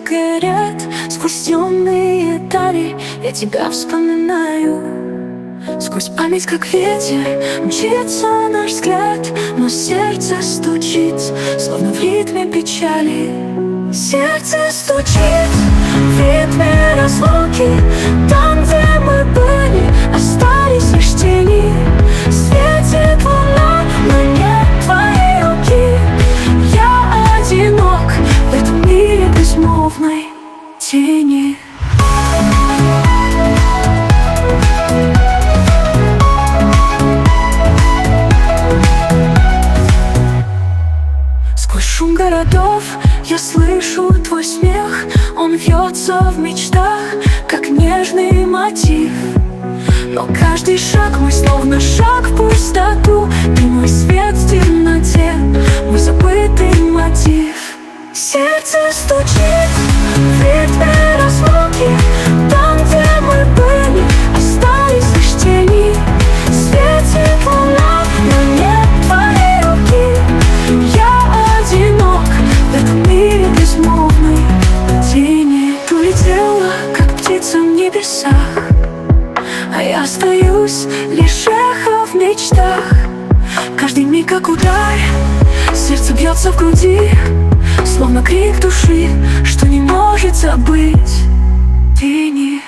сигарет, сквозь темные дали я тебя вспоминаю. Сквозь память, как ветер, мчится наш взгляд, но сердце стучит, словно в ритме печали. Сердце стучит в ритме разлуки. Там, где мы были, остались лишь тени. Светит луна, но нет твоей руки. Я одинок в этом мире безмолвной тени. Сквозь шум городов я слышу твой смех. Он вьется в мечтах, как нежный мотив. Но каждый шаг мой словно шаг в пустоту. Ты мой свет в темноте, мой забытый мотив. Сердце стучит в ритме разлуки. Там, где мы были, остались лишь тени. Светит луна, но нет твоей руки. Я одинок в этом мире безмолвной тени. Ты улетела, как птица в небесах, а я остаюсь лишь эхо в мечтах. Каждый миг как удар, сердце бьется в груди, словно крик души, что не может забыть тени.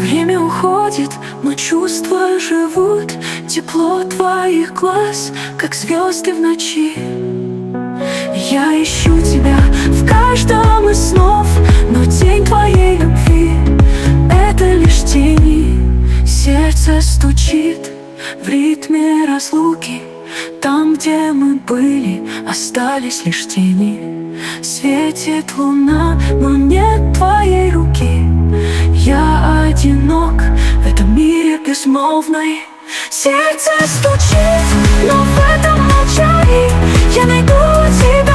Время уходит, но чувства живут. Тепло твоих глаз, как звезды в ночи. Я ищу тебя в каждом из снов, но тень твоей любви — это лишь тени. Сердце стучит в ритме разлуки. Там, где мы были, остались лишь тени. Светит луна, но нет твоей руки. Я одинок в этом мире безмолвной. Сердце стучит, но в этом молчании я найду тебя.